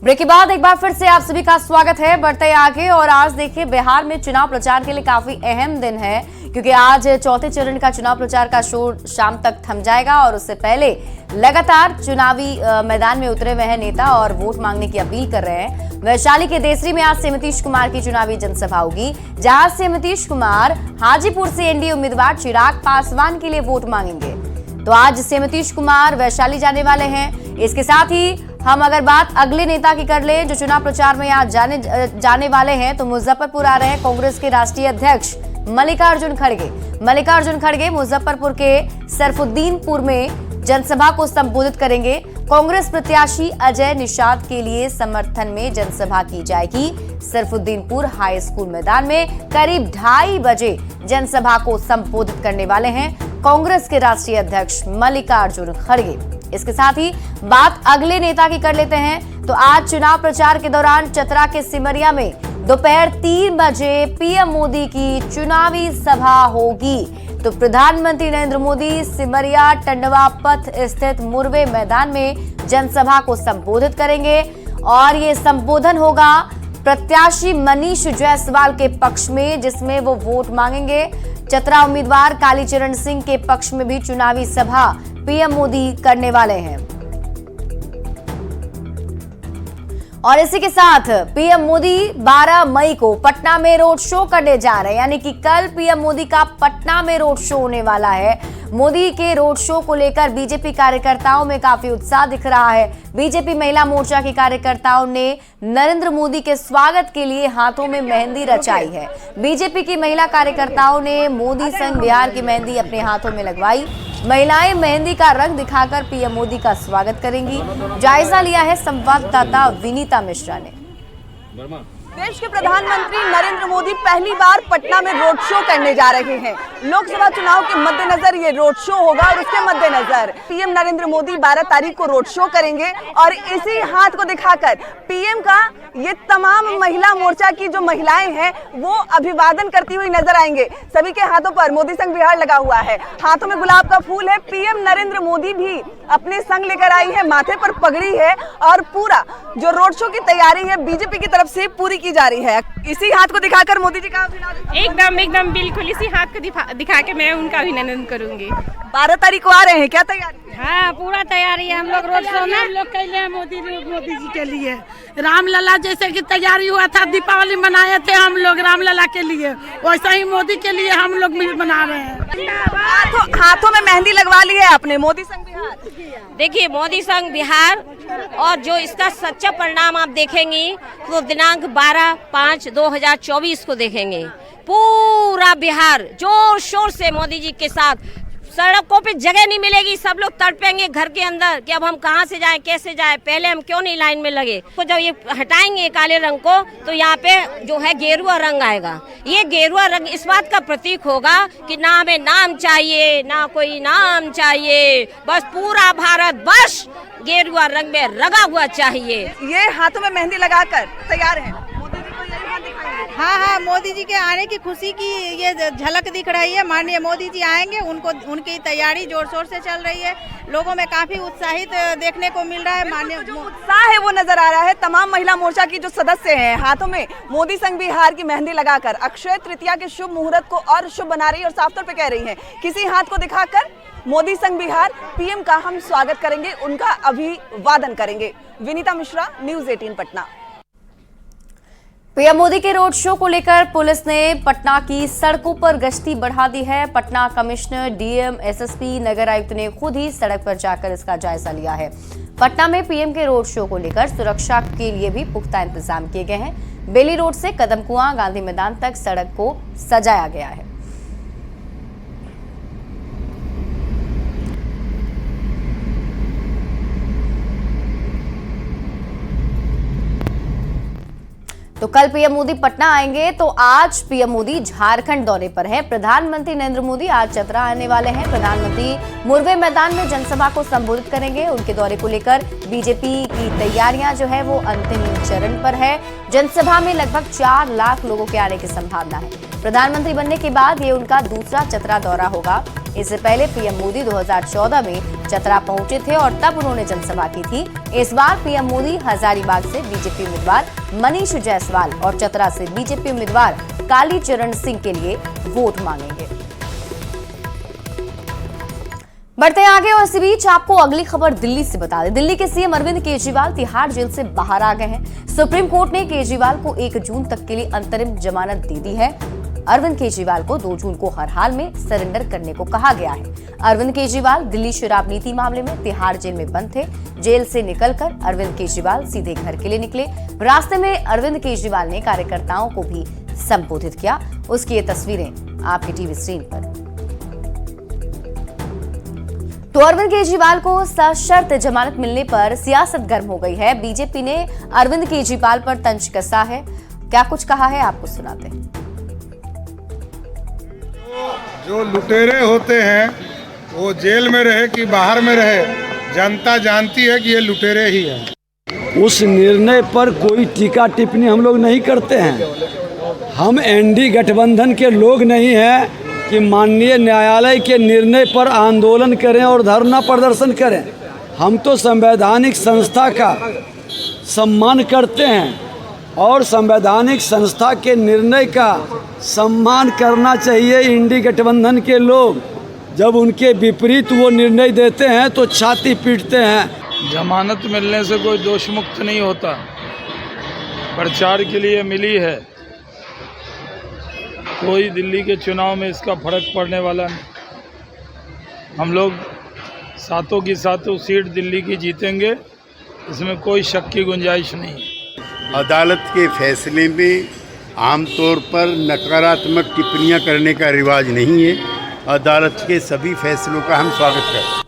Break के बाद एक बार फिर से आप सभी का स्वागत है। बढ़ते आगे और आज देखिए बिहार में चुनाव प्रचार के लिए काफी अहम दिन है, क्योंकि आज चौथे चरण का चुनाव प्रचार का शोर शाम तक थम जाएगा और उससे पहले लगातार चुनावी मैदान में उतरे हुए हैं नेता और वोट मांगने की अपील कर रहे हैं। वैशाली के देसरी में आज से नीतीश कुमार की चुनावी जनसभा होगी, जहां से नीतीश कुमार हाजीपुर से एनडीए उम्मीदवार चिराग पासवान के लिए वोट मांगेंगे। तो आज से नीतीश कुमार वैशाली जाने वाले हैं। इसके साथ ही हम अगर बात अगले नेता की कर ले जो चुनाव प्रचार में आज जाने वाले हैं, तो मुजफ्फरपुर आ रहे हैं कांग्रेस के राष्ट्रीय अध्यक्ष मल्लिकार्जुन खड़गे। मल्लिकार्जुन खड़गे मुजफ्फरपुर के सरफुद्दीनपुर में जनसभा को संबोधित करेंगे। कांग्रेस प्रत्याशी अजय निषाद के लिए समर्थन में जनसभा की जाएगी। सरफुद्दीनपुर हाई स्कूल मैदान में करीब 2:30 बजे जनसभा को संबोधित करने वाले हैं कांग्रेस के राष्ट्रीय अध्यक्ष मल्लिकार्जुन खड़गे। इसके साथ ही बात अगले नेता की कर लेते हैं। तो आज चुनाव प्रचार के दौरान चतरा के सिमरिया में दोपहर 3 बजे पीएम मोदी की चुनावी सभा होगी। तो प्रधानमंत्री नरेंद्र मोदी सिमरिया टंडवा पथ स्थित मुरवे मैदान में जनसभा को संबोधित करेंगे और ये संबोधन होगा प्रत्याशी मनीष जायसवाल के पक्ष में, जिसमें वो वोट मांगेंगे। चतरा उम्मीदवार कालीचरण सिंह के पक्ष में भी चुनावी सभा पीएम मोदी करने वाले हैं। और इसी के साथ पीएम मोदी 12 मई को पटना में रोड शो करने जा रहे हैं, यानी कि कल पीएम मोदी का पटना में रोड शो होने वाला है। मोदी के रोड शो को लेकर बीजेपी कार्यकर्ताओं में काफी उत्साह दिख रहा है। बीजेपी महिला मोर्चा के कार्यकर्ताओं ने नरेंद्र मोदी के स्वागत के लिए हाथों में मेहंदी रचाई है। बीजेपी की महिला कार्यकर्ताओं ने मोदी संग बिहार की मेहंदी अपने हाथों में लगवाई। महिलाएं मेहंदी का रंग दिखाकर पीएम मोदी का स्वागत करेंगी। जायजा लिया है संवाददाता विनीता मिश्रा ने। देश के प्रधानमंत्री नरेंद्र मोदी पहली बार पटना में रोड शो करने जा रहे हैं। लोकसभा चुनाव के मद्देनजर ये रोड शो होगा और उसके मद्देनजर पीएम नरेंद्र मोदी 12 तारीख को रोड शो करेंगे और इसी हाथ को दिखाकर पीएम का ये तमाम महिला मोर्चा की जो महिलाएं हैं वो अभिवादन करती हुई नजर आएंगे। सभी के हाथों पर मोदी संग बिहार लगा हुआ है, हाथों में गुलाब का फूल है। पीएम नरेंद्र मोदी भी अपने संग लेकर आई है, माथे पर पगड़ी है और पूरा जो रोड शो की तैयारी है बीजेपी की तरफ से पूरी की जा रही है। इसी हाथ को दिखाकर मोदी जी का अभिनंदन एकदम बिल्कुल इसी हाथ को दिखा के मैं उनका अभिनंदन करूंगी। 12 तारीख को आ रहे हैं, क्या तैयारी? हाँ, पूरा तैयारी है। हम लोग रोड शो में लोग कैले हैं मोदी जी के लिए। रामलला जैसे कि तैयारी हुआ था, दीपावली मनाए थे हम लोग रामलला के लिए, वैसा ही मोदी के लिए हम लोग भी मना रहे हैं। हाथों में मेहंदी लगवा ली है आपने मोदी संग बिहार। देखिए मोदी संग बिहार और जो इसका सच्चा परिणाम आप देखेंगी तो दिनांक 12/5/2024 को देखेंगे। पूरा बिहार जोर शोर से मोदी जी के साथ, सड़कों पे जगह नहीं मिलेगी, सब लोग तड़पेंगे घर के अंदर कि अब हम कहां से जाएं, कैसे जाएं, पहले हम क्यों नहीं लाइन में लगे। तो जब ये हटाएंगे काले रंग को तो यहाँ पे जो है गेरुआ रंग आएगा। ये गेरुआ रंग इस बात का प्रतीक होगा कि ना हमें नाम चाहिए ना कोई नाम चाहिए, बस पूरा भारत वर्ष गेरुआ रंग में रंगा हुआ चाहिए। ये हाथों में मेहंदी लगाकर तैयार है। हाँ, मोदी जी के आने की खुशी की ये झलक दिख रही है। माननीय मोदी जी आएंगे, उनकी तैयारी जोर शोर से चल रही है। लोगों में काफी उत्साहित देखने को मिल रहा है। माननीय जो उत्साह है वो नजर आ रहा है। तमाम महिला मोर्चा की जो सदस्य हैं हाथों में मोदी संग बिहार की मेहंदी लगाकर अक्षय तृतीया के शुभ मुहूर्त को और शुभ बना रही है और साफ तौर पे कह रही है किसी हाथ को दिखाकर मोदी संग बिहार पीएम का हम स्वागत करेंगे, उनका अभिवादन करेंगे। विनीता मिश्रा, न्यूज़ 18 पटना। पीएम मोदी के रोड शो को लेकर पुलिस ने पटना की सड़कों पर गश्ती बढ़ा दी है। पटना कमिश्नर, डीएम, एसएसपी, नगर आयुक्त ने खुद ही सड़क पर जाकर इसका जायजा लिया है। पटना में पीएम के रोड शो को लेकर सुरक्षा के लिए भी पुख्ता इंतजाम किए गए हैं। बेली रोड से कदमकुआं गांधी मैदान तक सड़क को सजाया गया है। तो कल पीएम मोदी पटना आएंगे, तो आज पीएम मोदी झारखंड दौरे पर हैं। प्रधानमंत्री नरेंद्र मोदी आज चतरा आने वाले हैं। प्रधानमंत्री मुरवे मैदान में जनसभा को संबोधित करेंगे। उनके दौरे को लेकर बीजेपी की तैयारियां जो है वो अंतिम चरण पर है। जनसभा में लगभग 4 लाख लोगों के आने की संभावना है। प्रधानमंत्री बनने के बाद ये उनका दूसरा चतरा दौरा होगा। इससे पहले पीएम मोदी 2014 में चतरा पहुंचे थे और तब उन्होंने जनसभा की थी। इस बार पीएम मोदी हजारीबाग से बीजेपी उम्मीदवार मनीष जायसवाल और चतरा से बीजेपी उम्मीदवार कालीचरण सिंह के लिए वोट मांगेंगे। बढ़ते आगे और इसी बीच आपको अगली खबर दिल्ली से बता दें। दिल्ली के सीएम अरविंद केजरीवाल तिहाड़ जेल से बाहर आ गए हैं। सुप्रीम कोर्ट ने केजरीवाल को 1 जून तक के लिए अंतरिम जमानत दे दी है। अरविंद केजरीवाल को 2 जून को हर हाल में सरेंडर करने को कहा गया है। अरविंद केजरीवाल दिल्ली शराब नीति मामले में तिहाड़ जेल में बंद थे। जेल से निकलकर अरविंद केजरीवाल सीधे घर के लिए निकले। रास्ते में अरविंद केजरीवाल ने कार्यकर्ताओं को भी संबोधित किया। उसकी ये तस्वीरें आपकी टीवी स्क्रीन पर। तो अरविंद केजरीवाल को सशर्त जमानत मिलने पर सियासत गर्म हो गई है। बीजेपी ने अरविंद केजरीवाल पर तंज कसा है। क्या कुछ कहा है आपको सुनाते हैं। जो लुटेरे होते हैं वो जेल में रहे कि बाहर में रहे, जनता जानती है कि ये लुटेरे ही हैं। उस निर्णय पर कोई टीका टिप्पणी हम लोग नहीं करते हैं। हम एनडीए गठबंधन के लोग नहीं हैं कि माननीय न्यायालय के निर्णय पर आंदोलन करें और धरना प्रदर्शन करें। हम तो संवैधानिक संस्था का सम्मान करते हैं और संवैधानिक संस्था के निर्णय का सम्मान करना चाहिए। इंडी गठबंधन के लोग जब उनके विपरीत वो निर्णय देते हैं तो छाती पीटते हैं। जमानत मिलने से कोई दोष मुक्त नहीं होता। प्रचार के लिए मिली है, कोई दिल्ली के चुनाव में इसका फर्क पड़ने वाला नहीं। हम लोग सातों की सातों सीट दिल्ली की जीतेंगे, इसमें कोई शक की गुंजाइश नहीं। अदालत के फैसले में आमतौर पर नकारात्मक टिप्पणियां करने का रिवाज नहीं है। अदालत के सभी फैसलों का हम स्वागत करते हैं।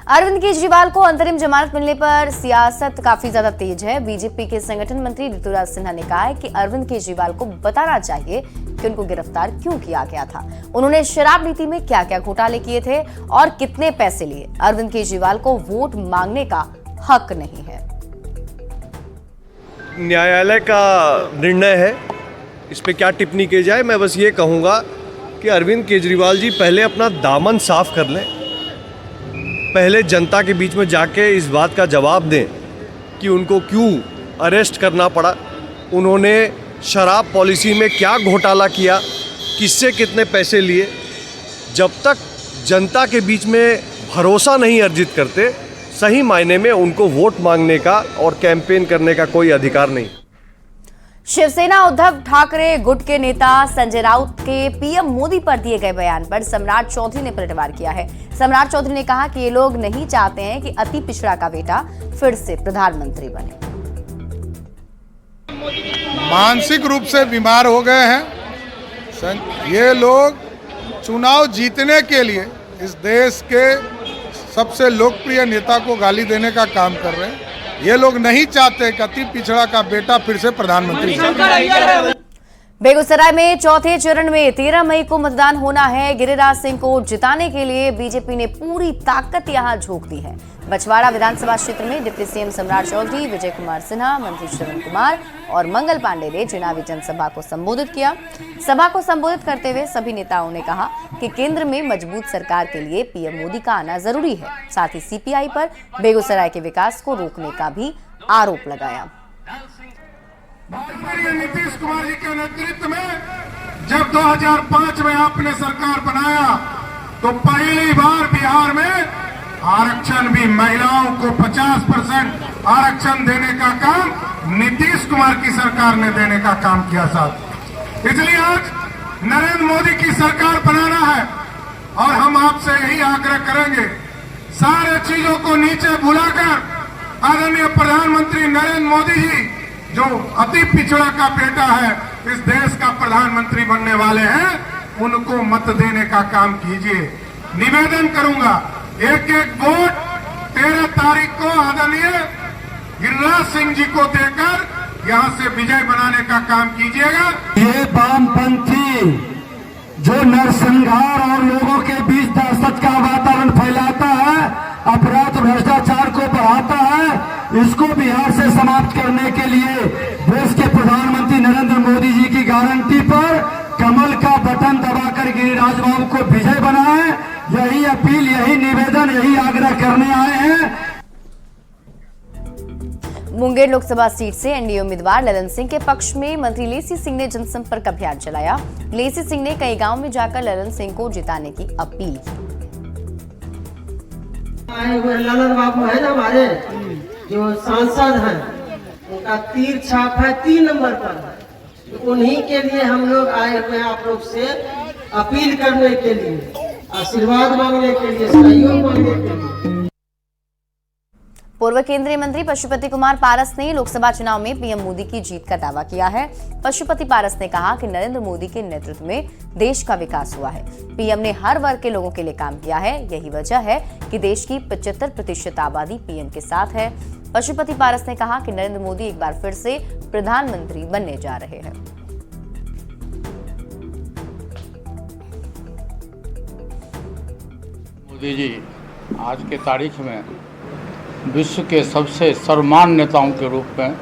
अरविंद केजरीवाल को अंतरिम जमानत मिलने पर सियासत काफी ज्यादा तेज है। बीजेपी के संगठन मंत्री ऋतुराज सिन्हा ने कहा है कि अरविंद केजरीवाल को बताना चाहिए कि उनको गिरफ्तार क्यों किया गया था, उन्होंने शराब नीति में क्या क्या घोटाले किए थे और कितने पैसे लिए। अरविंद केजरीवाल को वोट मांगने का हक नहीं है। न्यायालय का निर्णय है, इस पे क्या टिप्पणी की जाए। मैं बस ये कहूँगा कि अरविंद केजरीवाल जी पहले अपना दामन साफ कर लें, पहले जनता के बीच में जाके इस बात का जवाब दें कि उनको क्यों अरेस्ट करना पड़ा, उन्होंने शराब पॉलिसी में क्या घोटाला किया, किससे कितने पैसे लिए। जब तक जनता के बीच में भरोसा नहीं अर्जित करते, सही मायने में उनको वोट मांगने का और कैंपेन करने का कोई अधिकार नहीं। शिवसेना उद्धव ठाकरे गुट के नेता संजय राउत के पीएम मोदी पर दिए गए बयान पर सम्राट चौधरी ने पलटवार किया है। सम्राट चौधरी ने कहा कि ये लोग नहीं चाहते हैं कि अति पिछड़ा का बेटा फिर से प्रधानमंत्री बने। मानसिक रूप से बीमार हो गए हैं। ये लोग चुनाव जीतने के लिए इस देश के सबसे लोकप्रिय नेता को गाली देने का काम कर रहे हैं। ये लोग नहीं चाहते कि अति पिछड़ा का बेटा फिर से प्रधानमंत्री बने। बेगूसराय में चौथे चरण में 13 मई को मतदान होना है। गिरिराज सिंह को जिताने के लिए बीजेपी ने पूरी ताकत यहां झोंक दी है। बछवाड़ा विधानसभा क्षेत्र में डिप्टी सीएम सम्राट चौधरी, विजय कुमार सिन्हा, मंत्री श्रवण कुमार और मंगल पांडे ने चुनावी जनसभा को संबोधित किया। सभा को संबोधित करते हुए सभी नेताओं ने कहा कि केंद्र में मजबूत सरकार के लिए पीएम मोदी का आना जरूरी है। साथ ही सीपीआई पर बेगूसराय के विकास को रोकने का भी आरोप लगाया। नीतीश कुमार जी के नेतृत्व में जब 2005 में आपने सरकार बनाया तो पहली बार बिहार में आरक्षण भी महिलाओं को 50% आरक्षण देने का काम नीतीश कुमार की सरकार ने देने का काम किया साथ। इसलिए आज नरेंद्र मोदी की सरकार बनाना है और हम आपसे यही आग्रह करेंगे, सारे चीजों को नीचे भुलाकर आदरणीय प्रधानमंत्री नरेंद्र मोदी जी जो अति पिछड़ा का बेटा है, इस देश का प्रधानमंत्री बनने वाले हैं, उनको मत देने का काम कीजिए। निवेदन करूंगा, एक एक वोट 13 तारीख को आदरणीय गिरिराज सिंह जी को देकर यहां से विजय बनाने का काम कीजिएगा। ये वामपंथी जो नरसंहार और लोगों के बीच दहशत का वातावरण फैलाता है, अपराध भ्रष्टाचार को बढ़ाता है, इसको बिहार से समाप्त करने के लिए देश के प्रधानमंत्री नरेंद्र मोदी जी की गारंटी पर कमल का बटन दबाकर गिरिराज बाबू को विजय बनाएं। यही अपील, यही निवेदन, यही आग्रह करने आए हैं। मुंगेर लोकसभा सीट से एनडीए उम्मीदवार ललन सिंह के पक्ष में मंत्री लेसी सिंह ने जनसंपर्क अभियान चलाया। लेसी सिंह ने कई गांव में जाकर ललन सिंह को जिताने की अपील की। आए हुए ललन बाबू है ना हमारे जो सांसद हैं, उनका तीर छाप है 3 नंबर पर है। तो उन्हीं के लिए हम लोग आए हुए हैं, आप लोग से अपील करने के लिए, आशीर्वाद मांगने के लिए, सहयोग मांगने के लिए। पूर्व केंद्रीय मंत्री पशुपति कुमार पारस ने लोकसभा चुनाव में पीएम मोदी की जीत का दावा किया है। पशुपति पारस ने कहा कि नरेंद्र मोदी के नेतृत्व में देश का विकास हुआ है। पीएम ने हर वर्ग के लोगों के लिए काम किया है। यही वजह है कि देश की 75% आबादी पीएम के साथ है। पशुपति पारस ने कहा कि नरेंद्र मोदी एक बार फिर से प्रधानमंत्री बनने जा रहे हैं। मोदी जी आज के तारीख में विश्व के सबसे सर्वमान्य नेताओं के रूप में,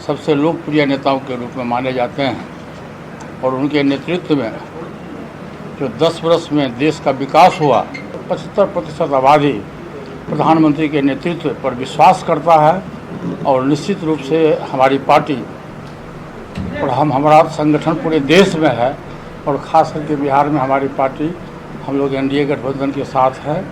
सबसे लोकप्रिय नेताओं के रूप में माने जाते हैं और उनके नेतृत्व में जो 10 वर्ष में देश का विकास हुआ, 75% आबादी प्रधानमंत्री के नेतृत्व पर विश्वास करता है। और निश्चित रूप से हमारी पार्टी और हमारा संगठन पूरे देश में है और ख़ास करके बिहार में हमारी पार्टी, हम लोग एनडीए गठबंधन के साथ है।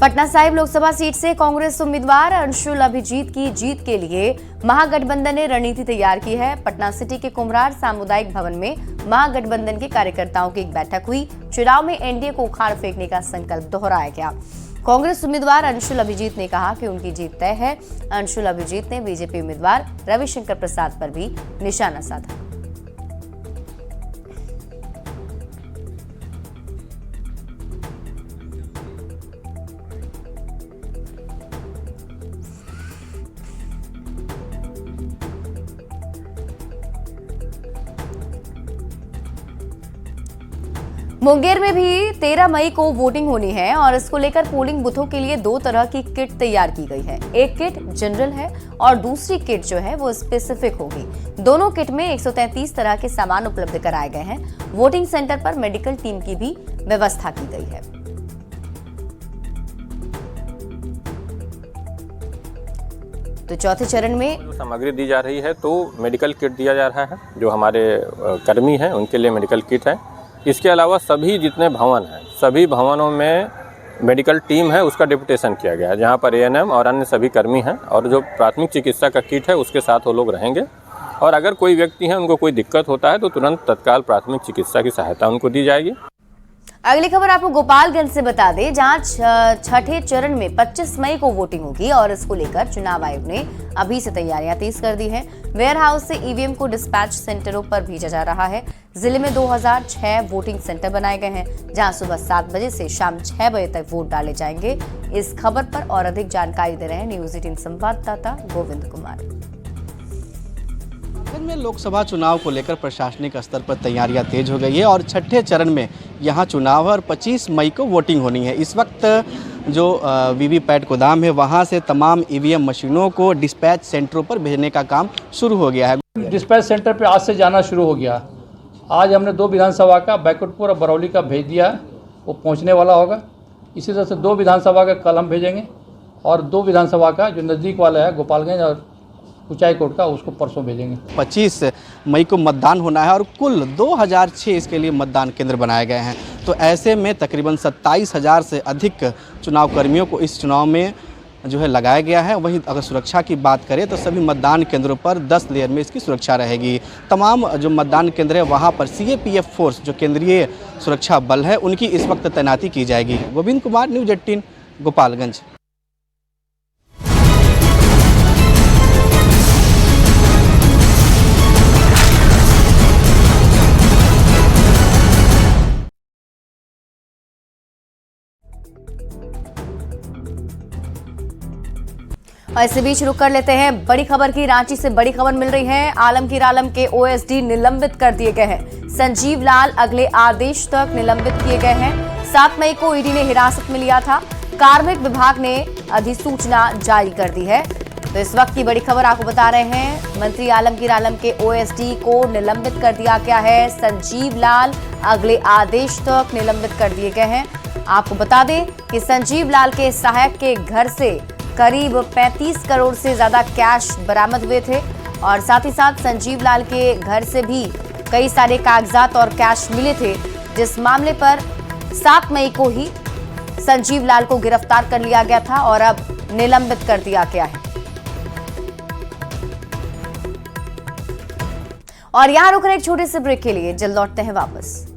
पटना साहिब लोकसभा सीट से कांग्रेस उम्मीदवार अंशुल अभिजीत की जीत के लिए महागठबंधन ने रणनीति तैयार की है। पटना सिटी के कुम्हरार सामुदायिक भवन में महागठबंधन के कार्यकर्ताओं की एक बैठक हुई। चुनाव में एनडीए को उखाड़ फेंकने का संकल्प दोहराया गया। कांग्रेस उम्मीदवार अंशुल अभिजीत ने कहा कि उनकी जीत तय है। अंशुल अभिजीत ने बीजेपी उम्मीदवार रविशंकर प्रसाद पर भी निशाना साधा। मुंगेर में भी 13 मई को वोटिंग होनी है और इसको लेकर पोलिंग बूथों के लिए 2 तरह की किट तैयार की गई है। एक किट जनरल है और दूसरी किट जो है वो स्पेसिफिक होगी। दोनों किट में 133 तरह के सामान उपलब्ध कराए गए हैं। वोटिंग सेंटर पर मेडिकल टीम की भी व्यवस्था की गई है। तो चौथे चरण में सामग्री दी जा रही है, तो मेडिकल किट दिया जा रहा है। जो हमारे कर्मी हैं उनके लिए मेडिकल किट है। इसके अलावा सभी जितने भवन हैं, सभी भवनों में मेडिकल टीम है, उसका डिप्यूटेशन किया गया है, जहां पर एएनएम और अन्य सभी कर्मी हैं। और जो प्राथमिक चिकित्सा का किट है उसके साथ वो लोग रहेंगे। और अगर कोई व्यक्ति है, उनको कोई दिक्कत होता है तो तुरंत तत्काल प्राथमिक चिकित्सा की सहायता उनको दी जाएगी। अगली खबर आपको गोपालगंज से बता दें, जहां छठे चरण में 25 मई को वोटिंग होगी और इसको लेकर चुनाव आयोग ने अभी से तैयारियां तेज कर दी हैं। वेयर हाउस से ईवीएम को डिस्पैच सेंटरों पर भेजा जा रहा है। जिले में 2006 वोटिंग सेंटर बनाए गए हैं, जहां सुबह 7 बजे से शाम 6 बजे तक वोट डाले जाएंगे। इस खबर पर और अधिक जानकारी दे रहे हैं न्यूज 18 संवाददाता गोविंद कुमार। में लोकसभा चुनाव को लेकर प्रशासनिक स्तर पर तैयारियां तेज हो गई है और छठे चरण में यहां चुनाव है और 25 मई को वोटिंग होनी है। इस वक्त जो वीवीपैट गोदाम है वहां से तमाम ईवीएम मशीनों को डिस्पैच सेंटरों पर भेजने का काम शुरू हो गया है। डिस्पैच सेंटर पे आज से जाना शुरू हो गया। आज हमने 2 विधानसभा का बैकुंठपुर और बरौली का भेज दिया, वो पहुँचने वाला होगा। इसी तरह से 2 विधानसभा का कल हम भेजेंगे और 2 विधानसभा का जो नज़दीक वाला है गोपालगंज और ऊंचाई कोट का, उसको परसों भेजेंगे। 25 मई को मतदान होना है और कुल 2006 इसके लिए मतदान केंद्र बनाए गए हैं। तो ऐसे में तकरीबन 27,000 से अधिक चुनाव कर्मियों को इस चुनाव में जो है लगाया गया है। वहीं अगर सुरक्षा की बात करें तो सभी मतदान केंद्रों पर 10 लेयर में इसकी सुरक्षा रहेगी। तमाम जो मतदान केंद्र है वहाँ पर सीएपीएफ फोर्स जो केंद्रीय सुरक्षा बल है उनकी इस वक्त तैनाती की जाएगी। गोविंद कुमार, न्यूज 18 गोपालगंज। और इसी बीच रुक कर लेते हैं बड़ी खबर की। रांची से बड़ी खबर मिल रही है। आलमगीर आलम के ओएसडी निलंबित कर दिए गए हैं। संजीव लाल अगले आदेश तक निलंबित किए गए हैं। 7 मई को ईडी ने हिरासत में लिया था। कार्मिक विभाग ने अधिसूचना जारी कर दी है। तो इस वक्त की बड़ी खबर आपको बता रहे हैं, मंत्री आलमगीर आलम के ओएसडी को निलंबित कर दिया गया है। संजीव लाल अगले आदेश तक निलंबित कर दिए गए हैं। आपको बता दें कि संजीव लाल के सहायक के घर से करीब 35 करोड़ से ज्यादा कैश बरामद हुए थे और साथ ही साथ संजीव लाल के घर से भी कई सारे कागजात और कैश मिले थे, जिस मामले पर 7 मई को ही संजीव लाल को गिरफ्तार कर लिया गया था और अब निलंबित कर दिया गया है। और यहां रुक रहे एक छोटे से ब्रेक के लिए, जल्द लौटते हैं वापस।